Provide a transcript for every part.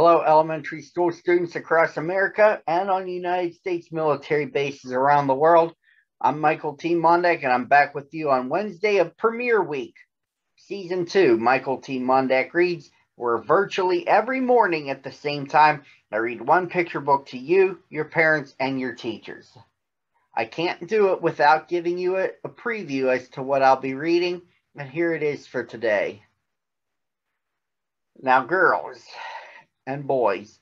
Hello, elementary school students across America and on United States military bases around the world. I'm Michael T. Mondak, and I'm back with you on Wednesday of Premiere Week, Season 2. Michael T. Mondak reads, where virtually every morning at the same time, I read one picture book to you, your parents, and your teachers. I can't do it without giving you a preview as to what I'll be reading, and here it is for today. Now, girls and boys,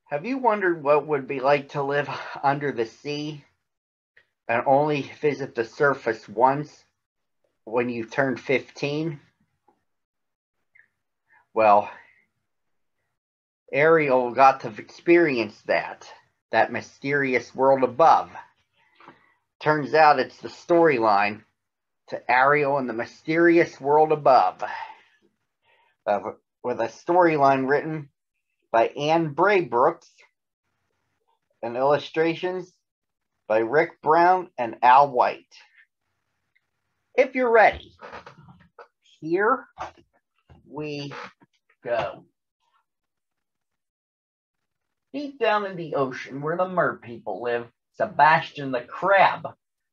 have you wondered what it would be like to live under the sea and only visit the surface once when you turn 15? Well, Ariel got to experience that mysterious world above. Turns out it's the storyline to Ariel and the mysterious world above, with a storyline written by Anne Braybrooks and illustrations by Rick Brown and Al White. If you're ready, here we go. Deep down in the ocean where the mer people live, Sebastian the crab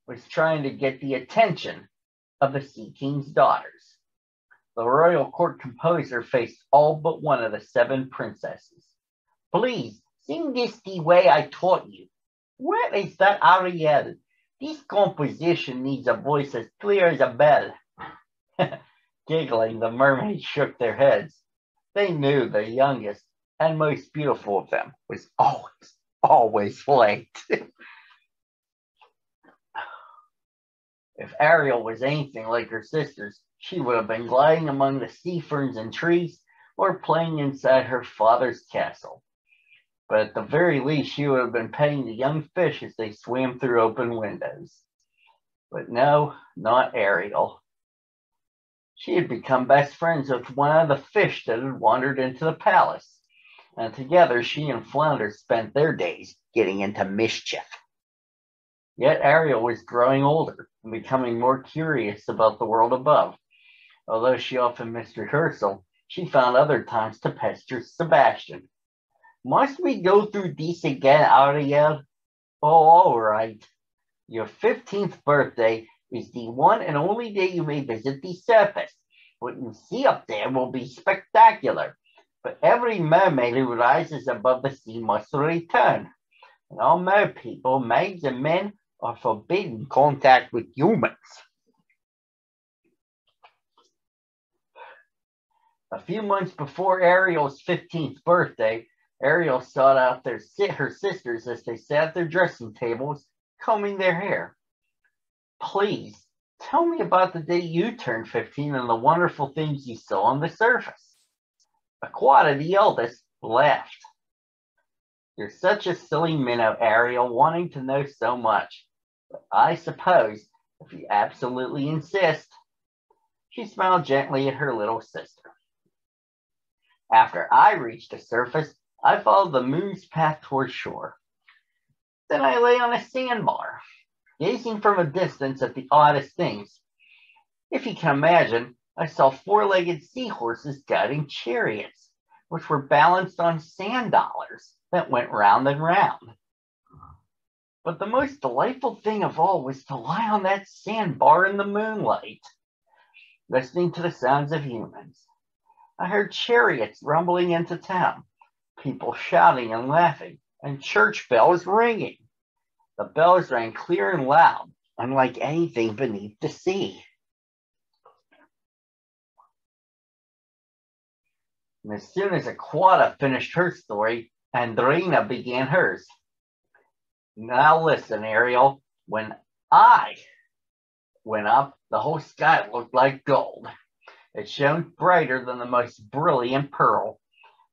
was trying to get the attention of the Sea King's daughters. The royal court composer faced all but one of the 7 princesses. Please, sing this the way I taught you. Where is that Ariel? This composition needs a voice as clear as a bell. Giggling, the mermaids shook their heads. They knew the youngest and most beautiful of them was always late. If Ariel was anything like her sisters, she would have been gliding among the sea ferns and trees or playing inside her father's castle. But at the very least, she would have been petting the young fish as they swam through open windows. But no, not Ariel. She had become best friends with one of the fish that had wandered into the palace, and together she and Flounder spent their days getting into mischief. Yet Ariel was growing older and becoming more curious about the world above. Although she often missed rehearsal, she found other times to pester Sebastian. Must we go through this again, Ariel? Oh, all right. Your 15th birthday is the one and only day you may visit the surface. What you see up there will be spectacular, but every mermaid who rises above the sea must return. And all mer people, maids and men, are forbidden contact with humans. A few months before Ariel's 15th birthday, Ariel sought out her sisters as they sat at their dressing tables, combing their hair. Please, tell me about the day you turned 15 and the wonderful things you saw on the surface. Aquata, the eldest, laughed. You're such a silly minnow, Ariel, wanting to know so much. But I suppose, if you absolutely insist. She smiled gently at her little sister. After I reached the surface, I followed the moon's path toward shore. Then I lay on a sandbar, gazing from a distance at the oddest things. If you can imagine, I saw 4-legged seahorses guiding chariots, which were balanced on sand dollars that went round and round. But the most delightful thing of all was to lie on that sandbar in the moonlight, listening to the sounds of humans. I heard chariots rumbling into town, people shouting and laughing, and church bells ringing. The bells rang clear and loud, unlike anything beneath the sea. And as soon as Aquata finished her story, Andrina began hers. Now listen, Ariel. When I went up, the whole sky looked like gold. It shone brighter than the most brilliant pearl.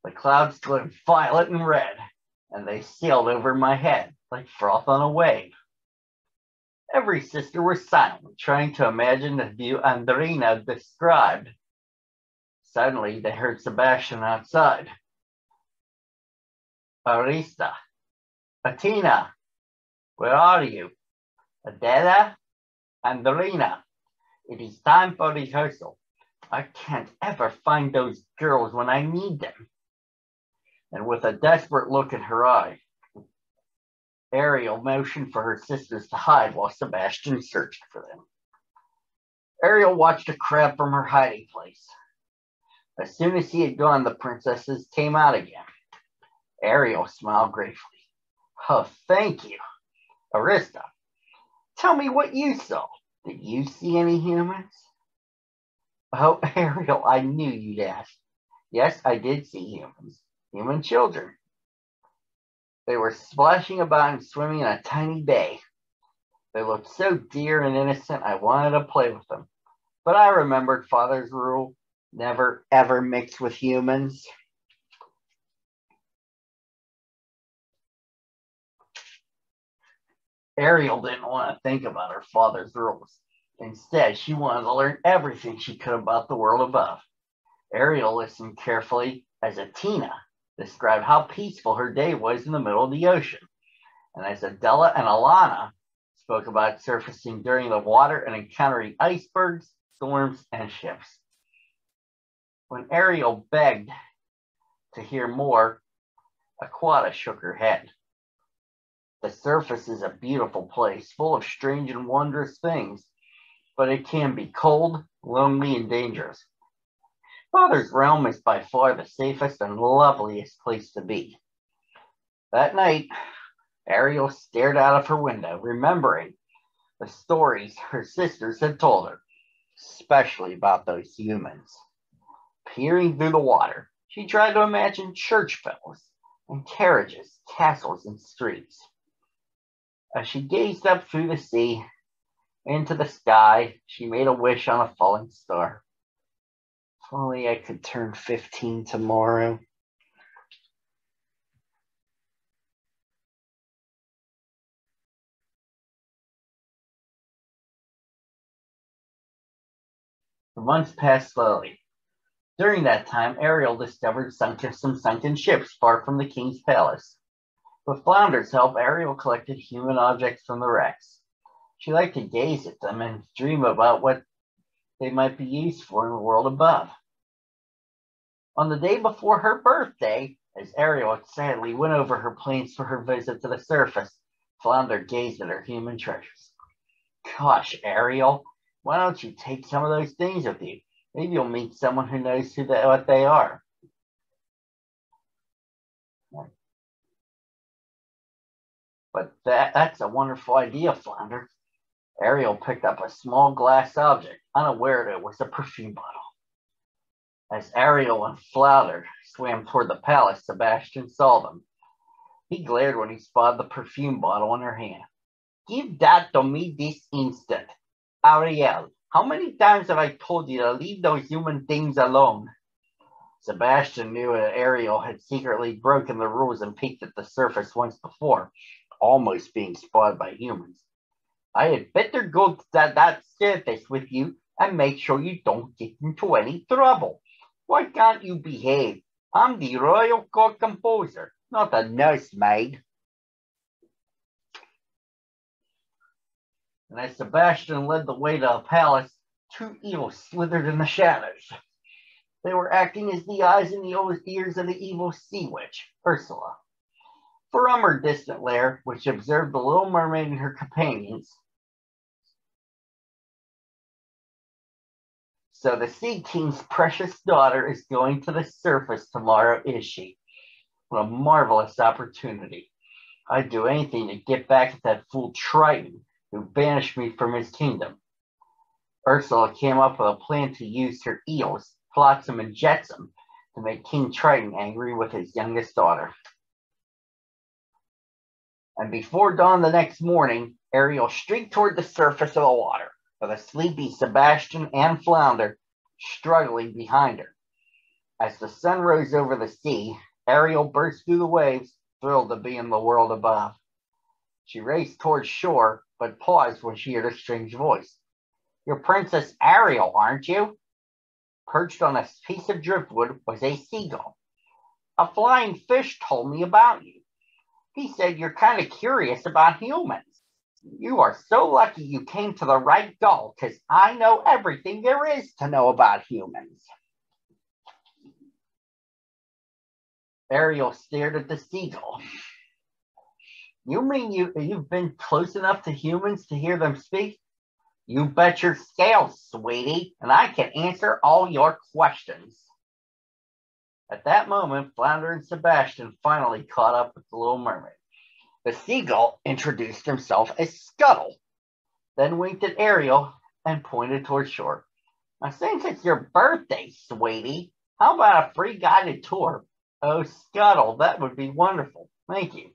The clouds glowed violet and red, and they sailed over my head like froth on a wave. Every sister was silent, trying to imagine the view Andrina described. Suddenly, they heard Sebastian outside. Arista, Atina, where are you? Adela, Andrina, it is time for rehearsal. I can't ever find those girls when I need them. and with a desperate look in her eye, Ariel motioned for her sisters to hide while Sebastian searched for them. Ariel watched a crab from her hiding place. As soon as he had gone, the princesses came out again. Ariel smiled gratefully. Oh, thank you. Arista, tell me what you saw. Did you see any humans? Oh, Ariel, I knew you'd ask. Yes, I did see humans. Human children. They were splashing about and swimming in a tiny bay. They looked so dear and innocent, I wanted to play with them. But I remembered Father's rule, never ever mix with humans. Ariel didn't want to think about her father's rules. Instead, she wanted to learn everything she could about the world above. Ariel listened carefully as Athena described how peaceful her day was in the middle of the ocean, and as Adela and Alana spoke about surfacing during the water and encountering icebergs, storms, and ships. When Ariel begged to hear more, Aquata shook her head. The surface is a beautiful place, full of strange and wondrous things, but it can be cold, lonely, and dangerous. Father's realm is by far the safest and loveliest place to be. That night, Ariel stared out of her window, remembering the stories her sisters had told her, especially about those humans. Peering through the water, she tried to imagine church bells and carriages, castles, and streets. As she gazed up through the sea into the sky, she made a wish on a falling star. If only I could turn 15 tomorrow. The months passed slowly. During that time, Ariel discovered some sunken ships far from the king's palace. With Flounder's help, Ariel collected human objects from the wrecks. She liked to gaze at them and dream about what they might be used for in the world above. On the day before her birthday, as Ariel excitedly went over her plans for her visit to the surface, Flounder gazed at her human treasures. Gosh, Ariel, why don't you take some of those things with you? Maybe you'll meet someone who knows what they are. But that's a wonderful idea, Flounder. Ariel picked up a small glass object, unaware that it was a perfume bottle. As Ariel and Flounder swam toward the palace, Sebastian saw them. He glared when he spotted the perfume bottle in her hand. Give that to me this instant. Ariel, how many times have I told you to leave those human things alone? Sebastian knew that Ariel had secretly broken the rules and peeked at the surface once before, almost being spotted by humans. I had better go to that surface with you and make sure you don't get into any trouble. Why can't you behave? I'm the royal court composer, not a nursemaid. And as Sebastian led the way to the palace, two eels slithered in the shadows. They were acting as the eyes and the ears of the evil sea witch, Ursula. From her distant lair, which observed the little mermaid and her companions. So the Sea King's precious daughter is going to the surface tomorrow, is she? What a marvelous opportunity. I'd do anything to get back at that fool Triton who banished me from his kingdom. Ursula came up with a plan to use her eels, Flotsam and Jetsam, to make King Triton angry with his youngest daughter. And before dawn the next morning, Ariel streaked toward the surface of the water, with a sleepy Sebastian and Flounder struggling behind her. As the sun rose over the sea, Ariel burst through the waves, thrilled to be in the world above. She raced towards shore, but paused when she heard a strange voice. You're Princess Ariel, aren't you? Perched on a piece of driftwood was a seagull. A flying fish told me about you. He said you're kind of curious about humans. You are so lucky you came to the right gull, because I know everything there is to know about humans. Ariel stared at the seagull. You mean you've been close enough to humans to hear them speak? You bet your scales, sweetie, and I can answer all your questions. At that moment, Flounder and Sebastian finally caught up with the Little Mermaid. The seagull introduced himself as Scuttle, then winked at Ariel and pointed toward shore. Now, since it's your birthday, sweetie, how about a free guided tour? Oh, Scuttle, that would be wonderful. Thank you.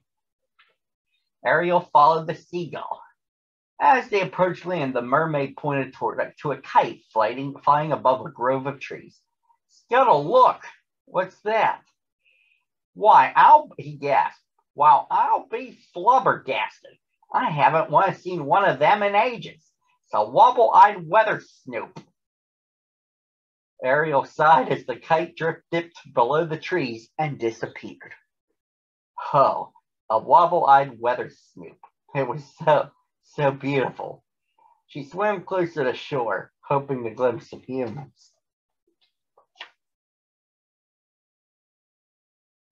Ariel followed the seagull. As they approached land, the mermaid pointed to a kite flying above a grove of trees. Scuttle, look! What's that? Why, he gasped. Wow, I'll be flubbergasted. I haven't seen one of them in ages. It's a wobble-eyed weather snoop. Ariel sighed as the kite dipped below the trees and disappeared. Oh, a wobble-eyed weather snoop. It was so beautiful. She swam closer to shore, hoping to glimpse some humans.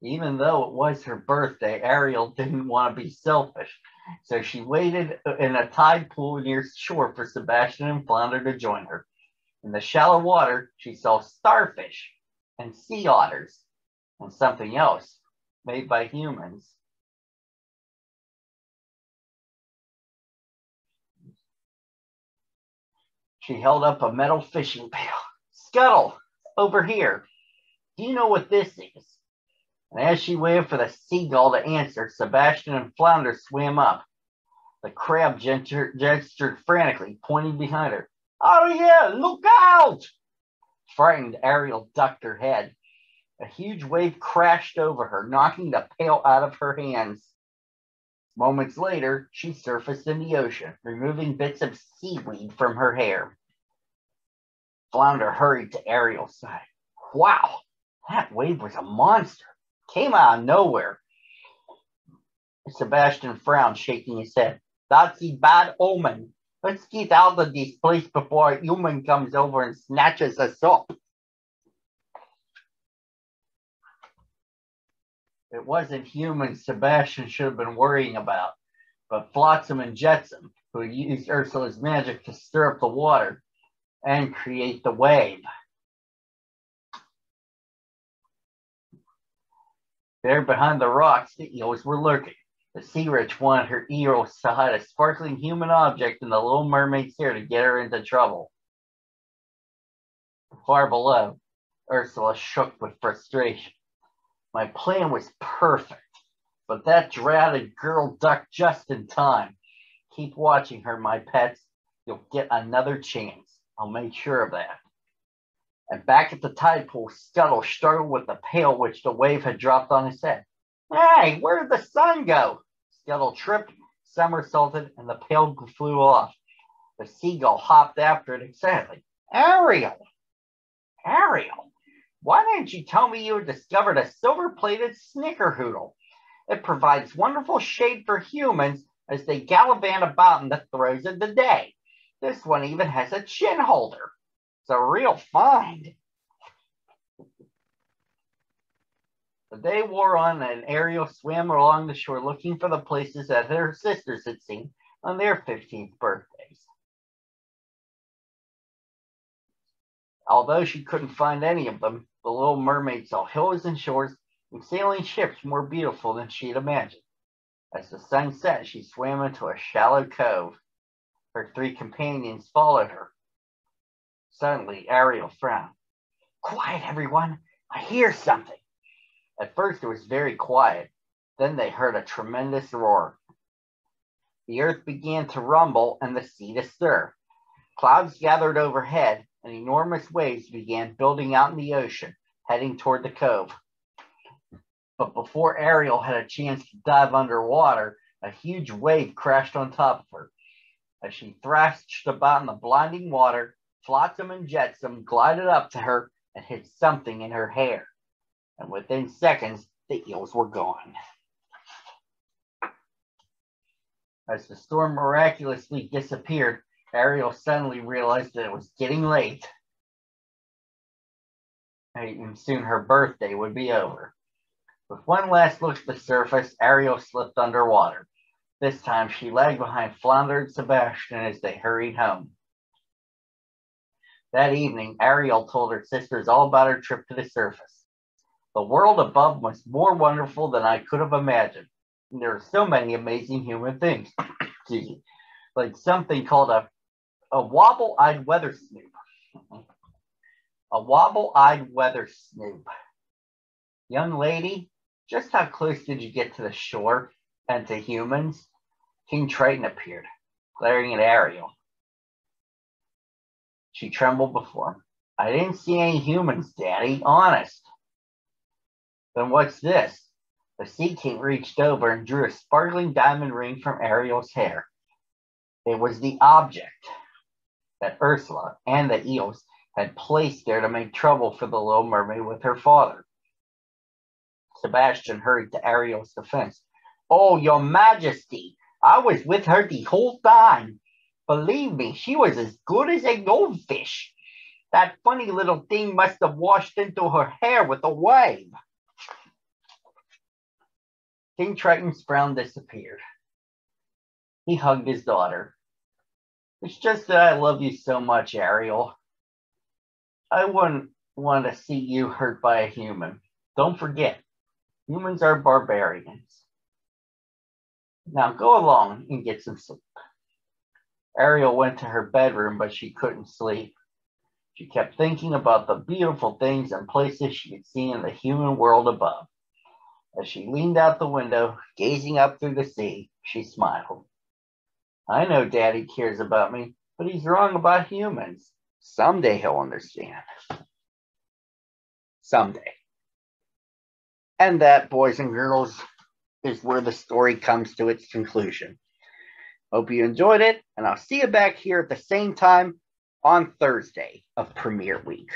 Even though it was her birthday, Ariel didn't want to be selfish, so she waited in a tide pool near shore for Sebastian and Flounder to join her. In the shallow water, she saw starfish and sea otters and something else made by humans. She held up a metal fishing pail. Scuttle, over here. Do you know what this is? And as she waited for the seagull to answer, Sebastian and Flounder swam up. The crab gestured frantically, pointing behind her. Ariel, look out! Frightened, Ariel ducked her head. A huge wave crashed over her, knocking the pail out of her hands. Moments later, she surfaced in the ocean, removing bits of seaweed from her hair. Flounder hurried to Ariel's side. Wow, that wave was a monster. Came out of nowhere. Sebastian frowned, shaking his head. That's a bad omen. Let's get out of this place before a human comes over and snatches us up. It wasn't humans Sebastian should have been worrying about, but Flotsam and Jetsam, who used Ursula's magic to stir up the water and create the wave. There behind the rocks, the eels were lurking. The sea witch wanted her eels to hide a sparkling human object in the Little Mermaid's hair to get her into trouble. Far below, Ursula shook with frustration. My plan was perfect, but that droughted girl ducked just in time. Keep watching her, my pets. You'll get another chance. I'll make sure of that. And back at the tide pool, Scuttle struggled with the pail which the wave had dropped on his head. Hey, where did the sun go? Scuttle tripped, somersaulted, and the pail flew off. The seagull hopped after it excitedly. Ariel! Ariel! Why didn't you tell me you had discovered a silver-plated snickerdoodle? It provides wonderful shade for humans as they gallivant about in the throes of the day. This one even has a chin holder. It's a real find. The day wore on and Ariel swam along the shore looking for the places that her sisters had seen on their 15th birthdays. Although she couldn't find any of them, the Little Mermaid saw hills and shores and sailing ships more beautiful than she'd imagined. As the sun set, she swam into a shallow cove. Her three companions followed her. Suddenly, Ariel frowned. Quiet, everyone. I hear something. At first, it was very quiet. Then they heard a tremendous roar. The earth began to rumble and the sea to stir. Clouds gathered overhead, and enormous waves began building out in the ocean, heading toward the cove. But before Ariel had a chance to dive underwater, a huge wave crashed on top of her. As she thrashed about in the blinding water, Flotsam and Jetsam glided up to her and hid something in her hair. And within seconds, the eels were gone. As the storm miraculously disappeared, Ariel suddenly realized that it was getting late. And soon her birthday would be over. With one last look at the surface, Ariel slipped underwater. This time she lagged behind Flounder and Sebastian as they hurried home. That evening, Ariel told her sisters all about her trip to the surface. The world above was more wonderful than I could have imagined. There are so many amazing human things. Excuse me. Like something called a wobble-eyed weather snoop. A wobble-eyed weather snoop. Young lady, just how close did you get to the shore and to humans? King Triton appeared, glaring at Ariel. She trembled before him. I didn't see any humans, Daddy, honest. Then what's this? The Sea King reached over and drew a sparkling diamond ring from Ariel's hair. It was the object that Ursula and the eels had placed there to make trouble for the little mermaid with her father. Sebastian hurried to Ariel's defense. Oh, your majesty, I was with her the whole time. Believe me, she was as good as a goldfish. That funny little thing must have washed into her hair with a wave. King Triton's frown disappeared. He hugged his daughter. It's just that I love you so much, Ariel. I wouldn't want to see you hurt by a human. Don't forget, humans are barbarians. Now go along and get some sleep. Ariel went to her bedroom, but she couldn't sleep. She kept thinking about the beautiful things and places she could see in the human world above. As she leaned out the window, gazing up through the sea, she smiled. I know Daddy cares about me, but he's wrong about humans. Someday he'll understand. Someday. And that, boys and girls, is where the story comes to its conclusion. Hope you enjoyed it, and I'll see you back here at the same time on Thursday of Premiere Week.